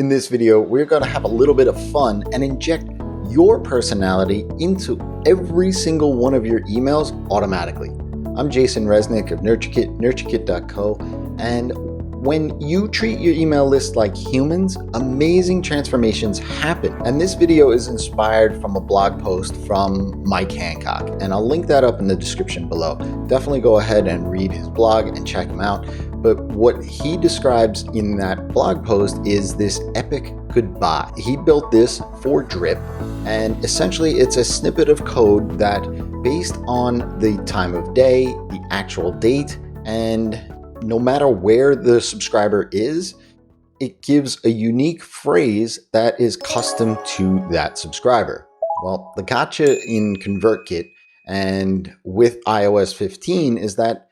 In this video, we're going to have a little bit of fun and inject your personality into every single one of your emails automatically. I'm Jason Resnick of NurtureKit, NurtureKit.co, and when you treat your email list like humans, amazing transformations happen. And this video is inspired from a blog post from Mike Hancock, and I'll link that up in the description below. Definitely go ahead and read his blog and check him out. But what he describes in that blog post is this epic goodbye. He built this for Drip, and essentially it's a snippet of code that, based on the time of day, the actual date, and no matter where the subscriber is, it gives a unique phrase that is custom to that subscriber. Well, the gotcha in ConvertKit and with iOS 15 is that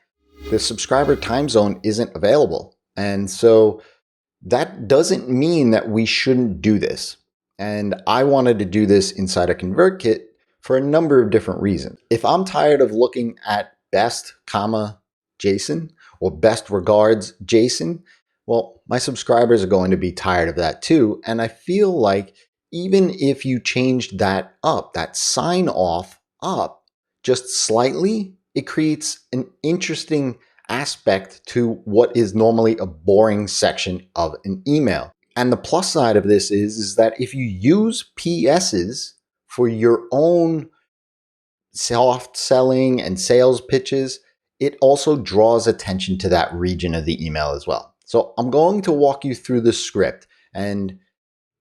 the subscriber time zone isn't available. And so that doesn't mean that we shouldn't do this. And I wanted to do this inside of ConvertKit for a number of different reasons. If I'm tired of looking at best, Jason, or best regards, Jason, well, my subscribers are going to be tired of that too. And I feel like even if you changed that up, that sign off up just slightly, it creates an interesting aspect to what is normally a boring section of an email. And the plus side of this is that if you use PSs for your own soft selling and sales pitches, it also draws attention to that region of the email as well. So I'm going to walk you through the script, and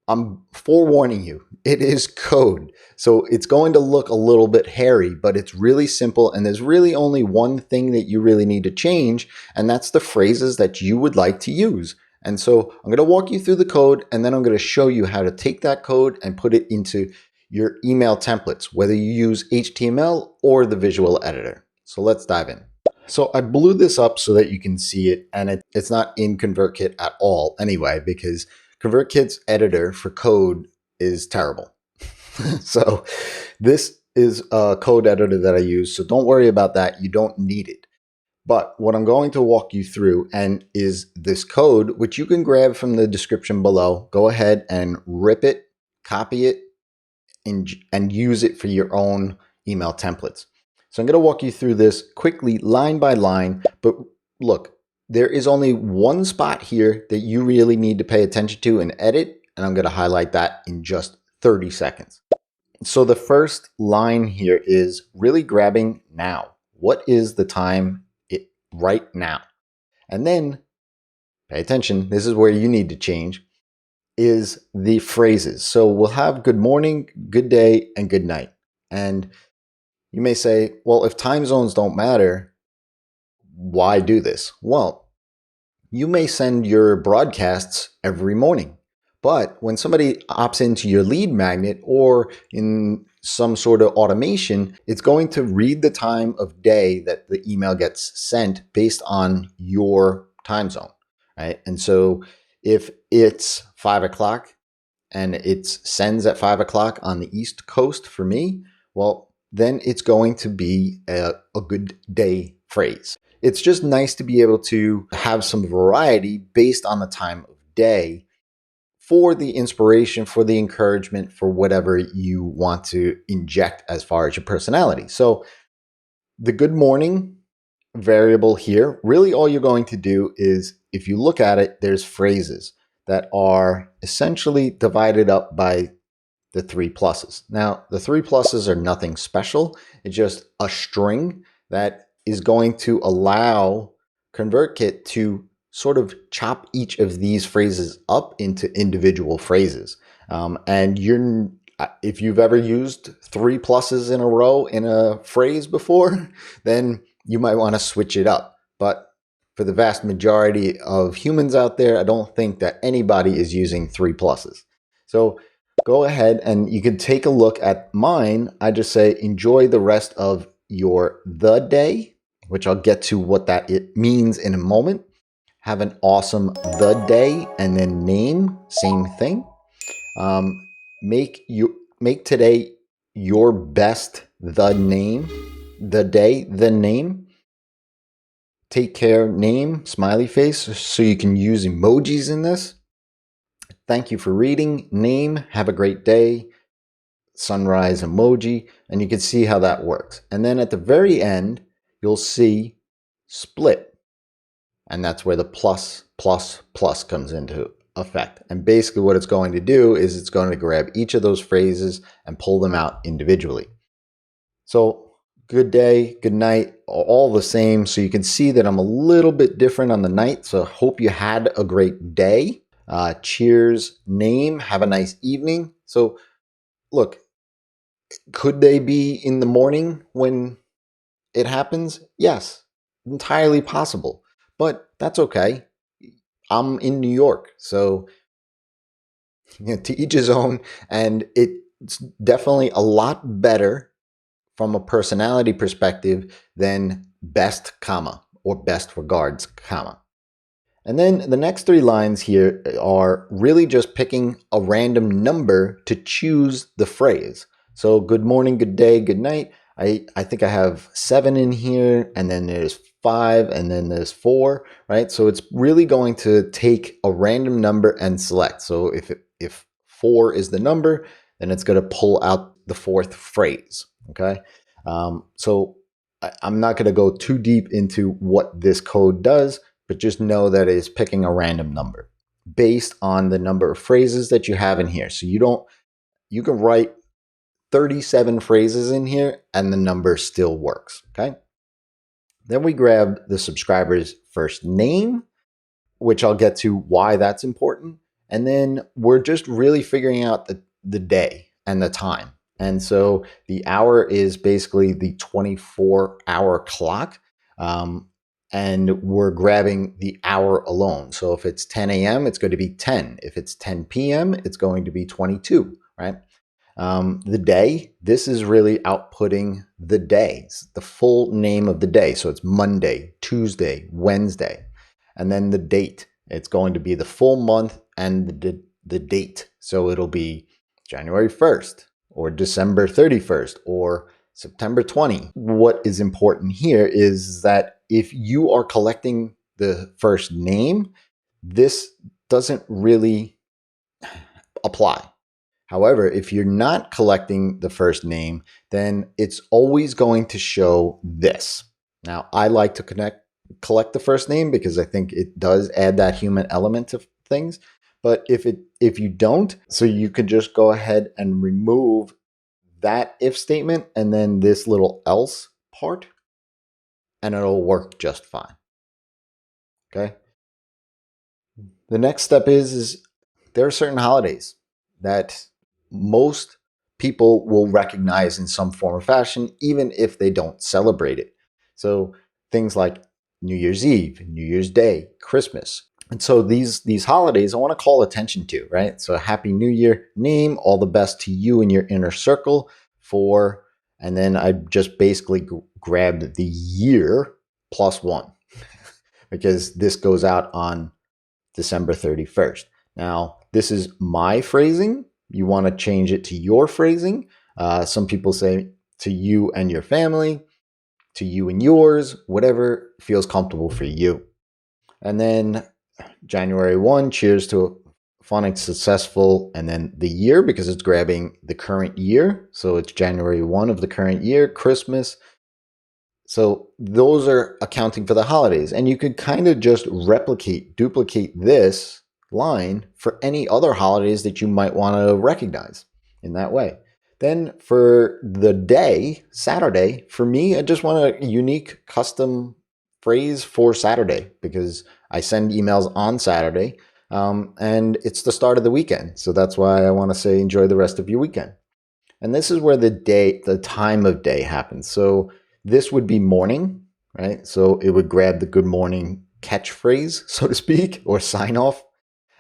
I'm forewarning you, it is code. So it's going to look a little bit hairy, but it's really simple, and there's really only one thing that you really need to change, and that's the phrases that you would like to use. And so I'm going to walk you through the code, and then I'm going to show you how to take that code and put it into your email templates, whether you use HTML or the visual editor. So let's dive in. So I blew this up so that you can see it, and it's not in ConvertKit at all anyway, because ConvertKit's editor for code is terrible. So this is a code editor that I use, so don't worry about that. You don't need it. But what I'm going to walk you through and is this code, which you can grab from the description below. Go ahead and rip it, copy it, and use it for your own email templates. So I'm going to walk you through this quickly, line by line, but look, there is only one spot here that you really need to pay attention to and edit, and I'm going to highlight that in just 30 seconds. So the first line here is really grabbing now. What is the time right now? And then, pay attention, this is where you need to change, is the phrases. So we'll have good morning, good day, and good night. And you may say, well, if time zones don't matter, why do this? Well, you may send your broadcasts every morning, but when somebody opts into your lead magnet or in some sort of automation, it's going to read the time of day that the email gets sent based on your time zone, right? And so if it's 5 o'clock and it sends at 5 o'clock on the East Coast for me, well, then it's going to be a good day phrase. It's just nice to be able to have some variety based on the time of day for the inspiration, for the encouragement, for whatever you want to inject as far as your personality. So the good morning variable here, really all you're going to do is, if you look at it, there's phrases that are essentially divided up by the 3 pluses. Now, the 3 pluses are nothing special. It's just a string that is going to allow ConvertKit to sort of chop each of these phrases up into individual phrases. And if you've ever used 3 pluses in a row in a phrase before, then you might want to switch it up. But for the vast majority of humans out there, I don't think that anybody is using 3 pluses. So go ahead and you can take a look at mine. I just say, enjoy the rest of the day, which I'll get to what it means in a moment. Have an awesome the day, and then name, same thing. Make today your best the day, the name. Take care, name, smiley face, so you can use emojis in this. thank you for reading, name, have a great day, sunrise emoji, and you can see how that works. And then at the very end, you'll see split. And that's where the plus, plus, plus comes into effect. And basically what it's going to do is it's going to grab each of those phrases and pull them out individually. So good day, good night, all the same. So you can see that I'm a little bit different on the night. So hope you had a great day. Cheers, name, have a nice evening. So look, could they be in the morning when it happens? Yes, entirely possible. But that's okay. I'm in New York, so to each his own. And it's definitely a lot better from a personality perspective than best, comma, or best regards, comma. And then the next three lines here are really just picking a random number to choose the phrase. So good morning, good day, good night. I think I have 7 in here, and then there's 5, and then there's 4, right? So it's really going to take a random number and select. So if 4 is the number, then it's going to pull out the 4th phrase, okay? So I'm not going to go too deep into what this code does, but just know that it is picking a random number based on the number of phrases that you have in here. So you can write 37 phrases in here and the number still works, okay? Then we grab the subscriber's first name, which I'll get to why that's important. And then we're just really figuring out the day and the time. And so the hour is basically the 24-hour clock. And we're grabbing the hour alone. So if it's 10 a.m., it's going to be 10. If it's 10 p.m., it's going to be 22, right? The day, this is really outputting the days, the full name of the day. So it's Monday, Tuesday, Wednesday. And then the date, it's going to be the full month and the date. So it'll be January 1st or December 31st or September 20. What is important here is that if you are collecting the first name, this doesn't really apply. However, if you're not collecting the first name, then it's always going to show this. Now, I like to collect the first name because I think it does add that human element to things. But if you don't, so you could just go ahead and remove that if statement and then this little else part, and it'll work just fine. Okay. The next step is there are certain holidays that most people will recognize in some form or fashion, even if they don't celebrate it. So things like New Year's Eve, New Year's Day, Christmas. And so these holidays I want to call attention to, right? So Happy New Year, name, all the best to you and your inner circle for, and then I just basically grabbed the year +1 because this goes out on December 31st. Now, this is my phrasing. You want to change it to your phrasing. Some people say to you and your family, to you and yours, whatever feels comfortable for you. And then January 1, cheers to a fun and successful, and then the year because it's grabbing the current year. So it's January 1 of the current year, Christmas. So those are accounting for the holidays. And you could kind of just duplicate this line for any other holidays that you might want to recognize in that way. Then for the day, Saturday, for me, I just want a unique custom phrase for Saturday because I send emails on Saturday and it's the start of the weekend. So that's why I want to say enjoy the rest of your weekend. And this is where the time of day happens. So this would be morning, right? So it would grab the good morning catchphrase, so to speak, or sign off.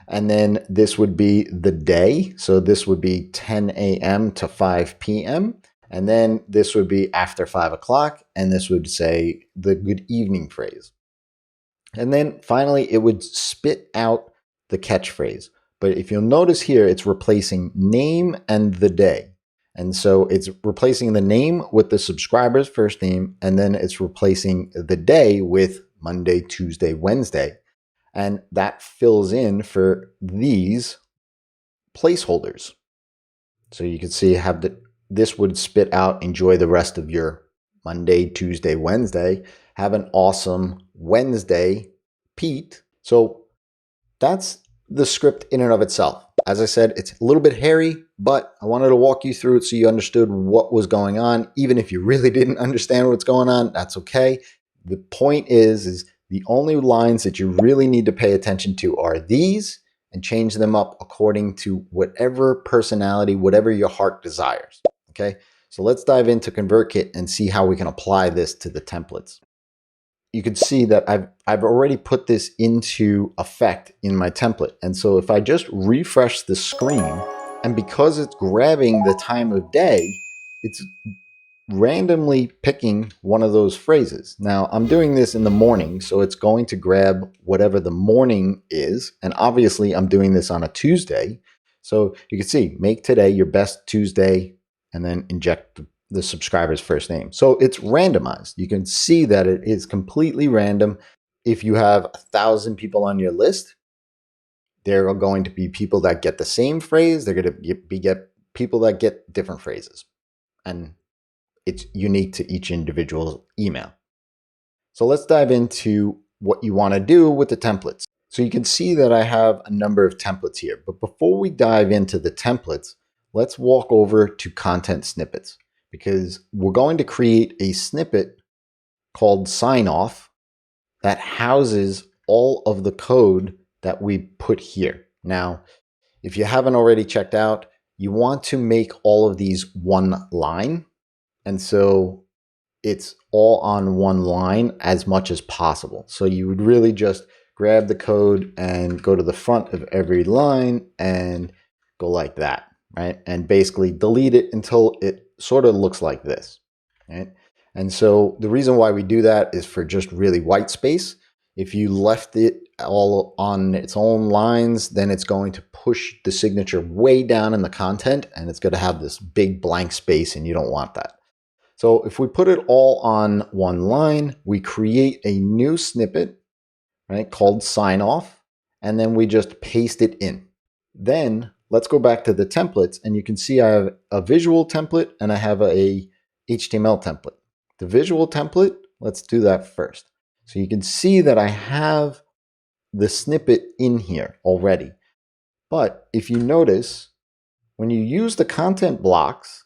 And then this would be the day. So this would be 10 a.m. to 5 p.m. And then this would be after 5 o'clock. And this would say the good evening phrase. And then finally, it would spit out the catchphrase. But if you'll notice here, it's replacing name and the day. And so it's replacing the name with the subscriber's first name, and then it's replacing the day with Monday, Tuesday, Wednesday. And that fills in for these placeholders. So you can see how this would spit out, enjoy the rest of your Monday, Tuesday, Wednesday. Have an awesome Wednesday, Pete. So that's the script in and of itself. As I said, it's a little bit hairy, but I wanted to walk you through it so you understood what was going on. Even if you really didn't understand what's going on, that's okay. The point is the only lines that you really need to pay attention to are these, and change them up according to whatever personality, whatever your heart desires. Okay, so let's dive into ConvertKit and see how we can apply this to the templates. You can see that I've already put this into effect in my template. And so if I just refresh the screen, and because it's grabbing the time of day, it's randomly picking one of those phrases. Now I'm doing this in the morning, so it's going to grab whatever the morning is. And obviously I'm doing this on a Tuesday. So you can see, make today your best Tuesday, and then inject the subscriber's first name. So it's randomized. You can see that it is completely random. If you have 1,000 people on your list, there are going to be people that get the same phrase. They're going to get people that get different phrases. And it's unique to each individual email. So let's dive into what you want to do with the templates. So you can see that I have a number of templates here. But before we dive into the templates, let's walk over to content snippets, because we're going to create a snippet called Signoff that houses all of the code that we put here. Now, if you haven't already checked out, you want to make all of these one line. And so it's all on one line as much as possible. So you would really just grab the code and go to the front of every line and go like that, right? And basically delete it until it sort of looks like this, right? And so the reason why we do that is for just really white space. If you left it all on its own lines, then it's going to push the signature way down in the content, and it's going to have this big blank space, and you don't want that. So if we put it all on one line, we create a new snippet, right, called Signoff, and then we just paste it in. Then let's go back to the templates, and you can see I have a visual template and I have a HTML template. The visual template, let's do that first. So you can see that I have the snippet in here already. But if you notice, when you use the content blocks,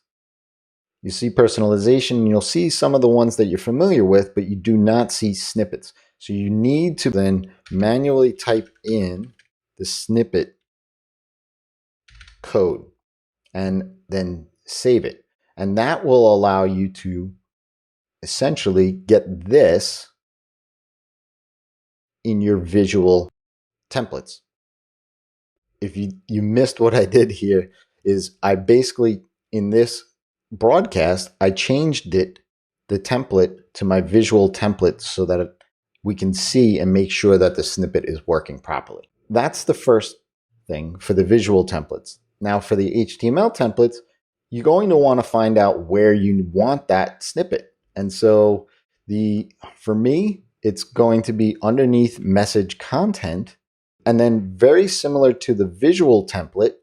you see personalization, and you'll see some of the ones that you're familiar with, but you do not see snippets. So you need to then manually type in the snippet code and then save it. And that will allow you to essentially get this in your visual templates. If you missed what I did here, is I basically, in this broadcast, I changed the template to my visual template so that we can see and make sure that the snippet is working properly. That's the first thing for the visual templates. Now for the HTML templates, you're going to want to find out where you want that snippet. And so for me, it's going to be underneath message content. And then very similar to the visual template,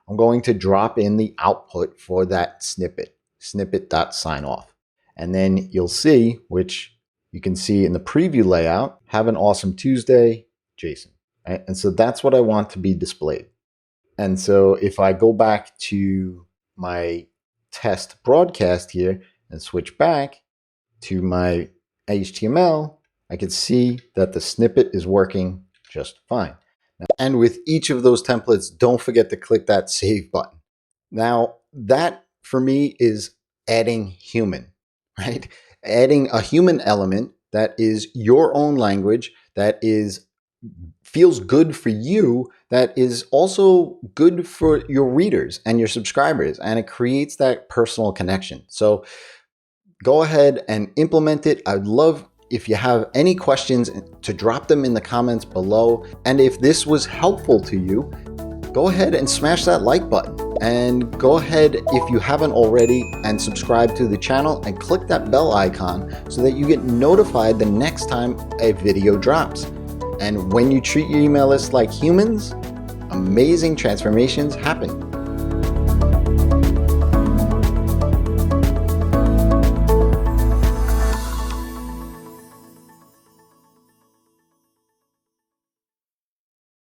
I'm going to drop in the output for that snippet.signoff. And then you'll see, which you can see in the preview layout, have an awesome Tuesday, Jason. Right? And so that's what I want to be displayed. And so if I go back to my test broadcast here and switch back to my HTML, I can see that the snippet is working just fine. And with each of those templates, don't forget to click that save button. Now, that for me is adding human, right? Adding a human element that is your own language, that feels good for you, that is also good for your readers and your subscribers, and it creates that personal connection. So go ahead and implement it. I'd love, if you have any questions, to drop them in the comments below. And if this was helpful to you, go ahead and smash that like button, and go ahead, if you haven't already, and subscribe to the channel and click that bell icon so that you get notified the next time a video drops. And when you treat your email lists like humans, amazing transformations happen.